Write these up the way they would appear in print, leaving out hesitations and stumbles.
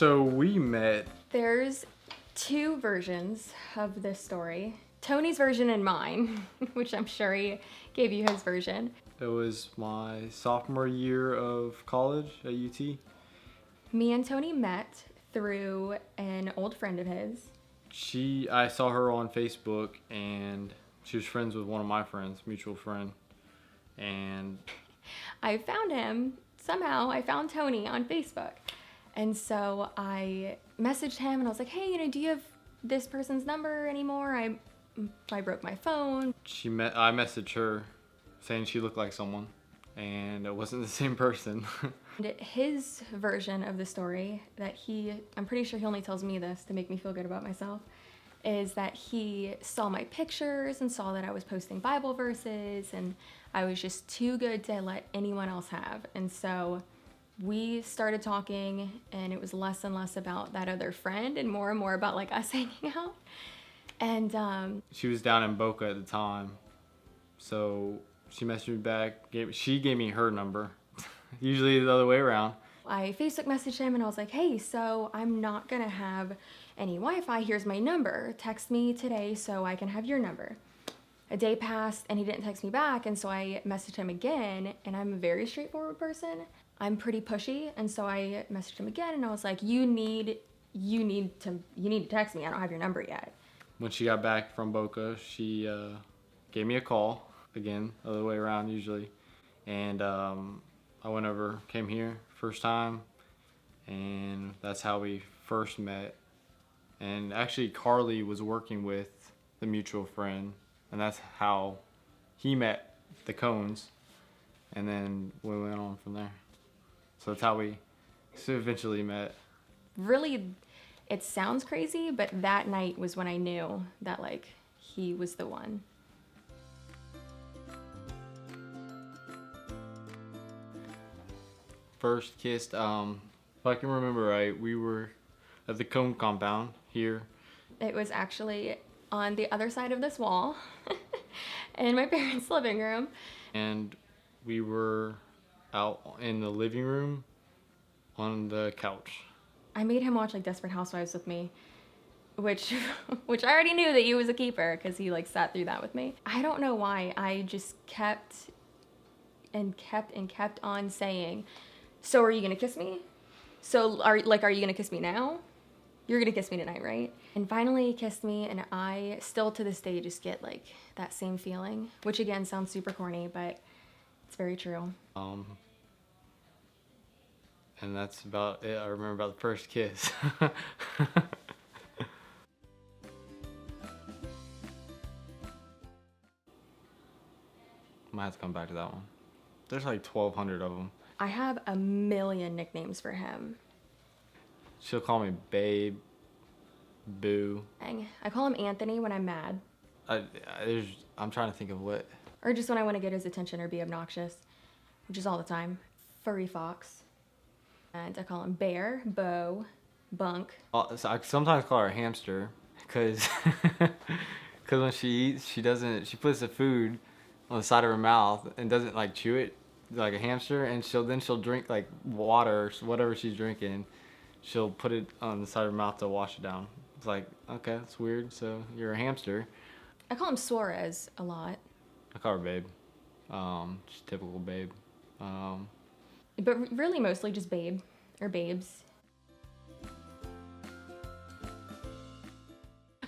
So we met. There's two versions of this story. Tony's version and mine, which I'm sure he gave you his version. It was my sophomore year of college at UT. Me and Tony met through an old friend of his. I saw her on Facebook, and she was friends with one of my friends, mutual friend. And I found him, somehow I found Tony on Facebook. And so I messaged him and I was like, hey, do you have this person's number anymore? I broke my phone. I messaged her saying she looked like someone, and it wasn't the same person. His version of the story I'm pretty sure he only tells me this to make me feel good about myself, is that he saw my pictures and saw that I was posting Bible verses and I was just too good to let anyone else have. And so we started talking, and it was less and less about that other friend and more about like us hanging out. And she was down in Boca at the time, so she messaged me back. She gave me her number. Usually the other way around. I Facebook messaged him and I was like, hey, so I'm not gonna have any Wi-Fi. Here's my number. Text me today so I can have your number. A day passed and he didn't text me back, and so I messaged him again, and I'm a very straightforward person. I'm pretty pushy, and so I messaged him again and I was like, you need to text me. I don't have your number yet. When she got back from Boca, she gave me a call, again, other way around usually. And I went over, came here first time, and that's how we first met. And actually Carly was working with the mutual friend, and that's how he met the Cones, and then we went on from there. So that's how we eventually met. Really, it sounds crazy, but that night was when I knew that like he was the one. First kissed, if I can remember right, we were at the Cone compound here. It was actually on the other side of this wall in my parents' living room. And we were out in the living room on the couch. I made him watch like Desperate Housewives with me, which I already knew that he was a keeper because he like sat through that with me. I don't know why. I just kept on saying, so are you gonna kiss me? So are you gonna kiss me now? You're gonna kiss me tonight, right? And finally he kissed me, and I still to this day just get like that same feeling, which again sounds super corny, but it's very true. And that's about it. I remember about the first kiss. Might have to come back to that one. There's like 1,200 of them. I have a million nicknames for him. She'll call me Babe, Boo. Dang. I call him Anthony when I'm mad. I'm trying to think of what. Or just when I want to get his attention or be obnoxious, which is all the time. Furry Fox. And I call him Bear, Bo, Bunk. So I sometimes call her a hamster, because when she eats, she puts the food on the side of her mouth and doesn't like chew it like a hamster, and she'll drink like water or whatever she's drinking. She'll put it on the side of her mouth to wash it down. It's like, okay, that's weird. So you're a hamster. I call him Suarez a lot. I call her Babe. Just typical Babe. But really mostly just Babe or Babes.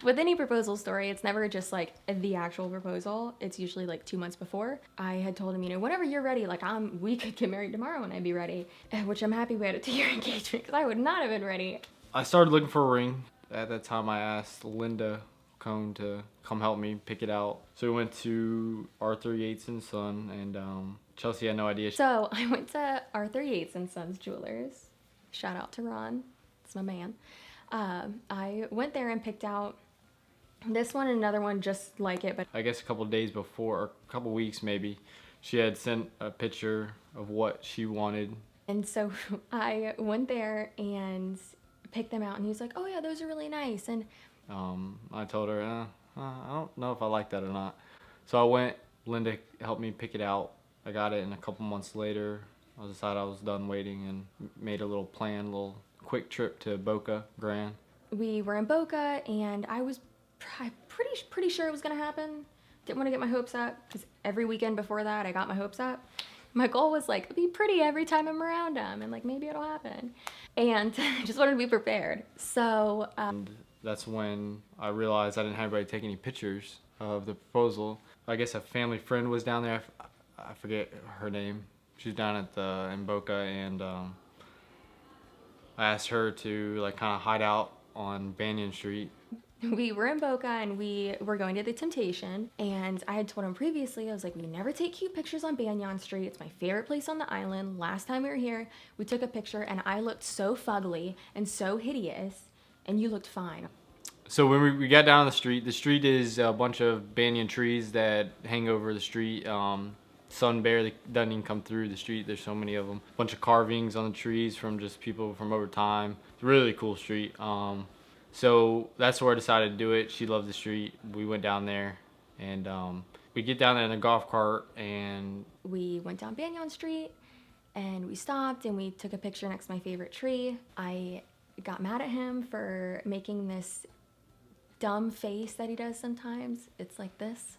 With any proposal story, it's never just like the actual proposal. It's usually like 2 months before. I had told him, whenever you're ready, like we could get married tomorrow and I'd be ready. Which I'm happy we had a 2-year engagement, because I would not have been ready. I started looking for a ring. At that time, I asked Linda Cone to come help me pick it out. So we went to Arthur Yates and Son, and Chelsea had no idea. So I went to Arthur Yates and Sons Jewelers. Shout out to Ron. It's my man. I went there and picked out this one and another one just like it, but I guess a couple days before, or a couple weeks maybe, she had sent a picture of what she wanted. And so I went there and picked them out, and he was like, oh yeah, those are really nice. And I told her, I don't know if I like that or not. So I went, Linda helped me pick it out. I got it, and a couple months later, I decided I was done waiting and made a little plan, little quick trip to Boca Grande. We were in Boca, and I was pretty sure it was gonna happen. Didn't want to get my hopes up, because every weekend before that, I got my hopes up. My goal was like, be pretty every time I'm around him, and like maybe it'll happen. And I just wanted to be prepared. So And that's when I realized I didn't have anybody take any pictures of the proposal. I guess a family friend was down there. I forget her name. She's down at in Boca, and I asked her to like kind of hide out on Banyan Street. we were in Boca, and we were going to the Temptation, and I had told him previously, I was like, we never take cute pictures on Banyan Street. It's my favorite place on the island. Last time we were here, we took a picture, and I looked so fugly and so hideous, and you looked fine. So when we got down the street is a bunch of banyan trees that hang over the street. Sun barely doesn't even come through the street. There's so many of them. A bunch of carvings on the trees from just people from over time. It's a really cool street. So that's where I decided to do it. She loved the street. We went down there, and we get down there in a golf cart, and We went down Banyan Street, and we stopped, and we took a picture next to my favorite tree. I got mad at him for making this dumb face that he does sometimes. It's like this.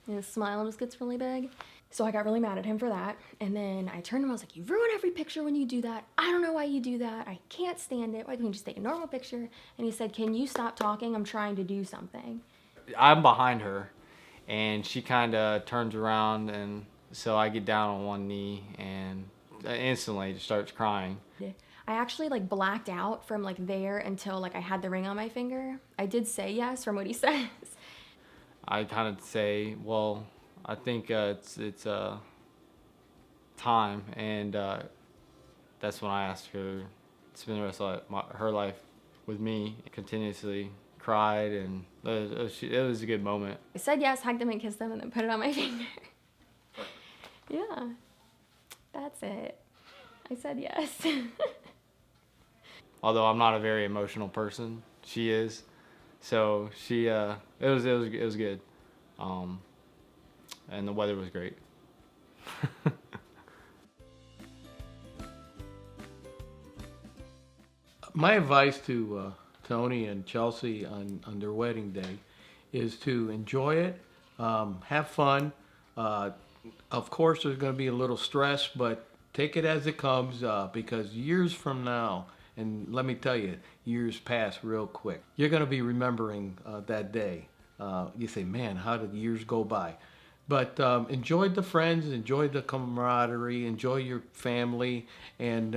And his smile just gets really big. So I got really mad at him for that. And then I turned to him, I was like, you ruin every picture when you do that. I don't know why you do that. I can't stand it. Why can't you just take a normal picture? And he said, can you stop talking? I'm trying to do something. I'm behind her, and she kind of turns around, and so I get down on one knee and instantly just starts crying. I actually like blacked out from like there until like I had the ring on my finger. I did say yes from what he says. I kind of say, well, I think it's time, and that's when I asked her to spend the rest of her life with me. Continuously cried, and it was a good moment. I said yes, hugged him and kissed him, and then put it on my finger. Yeah, that's it. I said yes. Although I'm not a very emotional person, she is. So it was good, and the weather was great. My advice to Tony and Chelsea on their wedding day is to enjoy it, have fun. Of course, there's going to be a little stress, but take it as it comes, because years from now, and let me tell you, years pass real quick. You're going to be remembering that day. You say, man, how did years go by? But enjoy the friends, enjoy the camaraderie, enjoy your family, and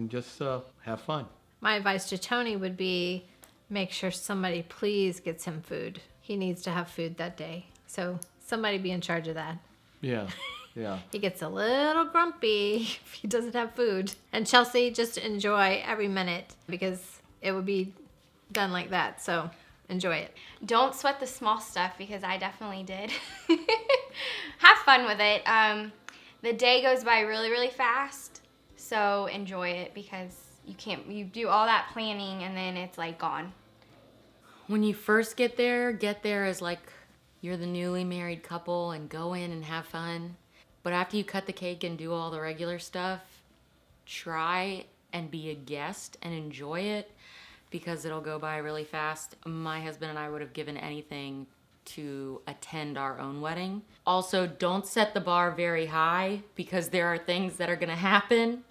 just have fun. My advice to Tony would be make sure somebody please gets him food. He needs to have food that day. So somebody be in charge of that. Yeah, yeah. He gets a little grumpy if he doesn't have food. And Chelsea, just enjoy every minute because it would be done like that. So enjoy it. Don't sweat the small stuff because I definitely did. Have fun with it. The day goes by really, really fast. So enjoy it because you do all that planning and then it's like gone. When you first get there as like you're the newly married couple and go in and have fun. But after you cut the cake and do all the regular stuff, try and be a guest and enjoy it because it'll go by really fast. My husband and I would have given anything to attend our own wedding. Also, don't set the bar very high because there are things that are gonna happen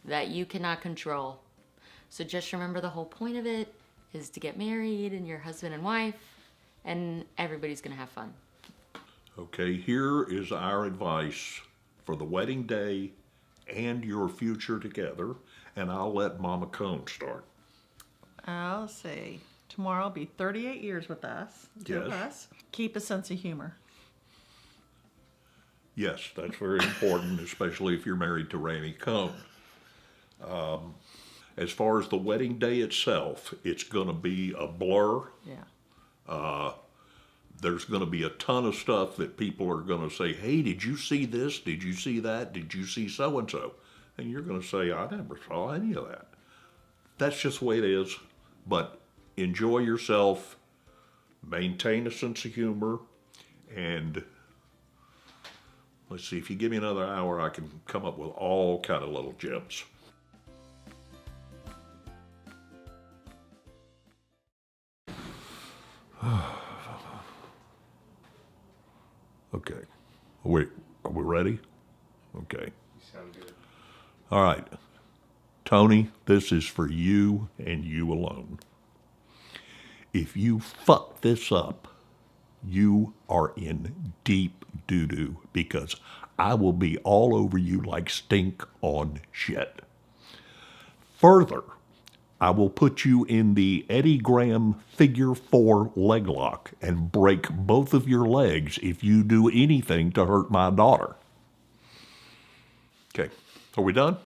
that you cannot control. So just remember the whole point of it is to get married and your husband and wife, and everybody's gonna have fun. Okay, here is our advice for the wedding day and your future together, and I'll let Mama Cone start. I'll see. Tomorrow will be 38 years with us. Two of Yes. us. Keep a sense of humor. Yes, that's very important, especially if you're married to Randy Cone. As far as the wedding day itself, it's going to be a blur. Yeah. There's going to be a ton of stuff that people are going to say, hey, did you see this? Did you see that? Did you see so-and-so? And you're going to say, I never saw any of that. That's just the way it is. But enjoy yourself, maintain a sense of humor, and let's see, if you give me another hour, I can come up with all kind of little gems. Okay. Are we ready? Okay. All right. Tony, this is for you and you alone. If you fuck this up, you are in deep doo-doo because I will be all over you like stink on shit. Further, I will put you in the Eddie Graham figure 4 leg lock and break both of your legs if you do anything to hurt my daughter. Okay, are we done?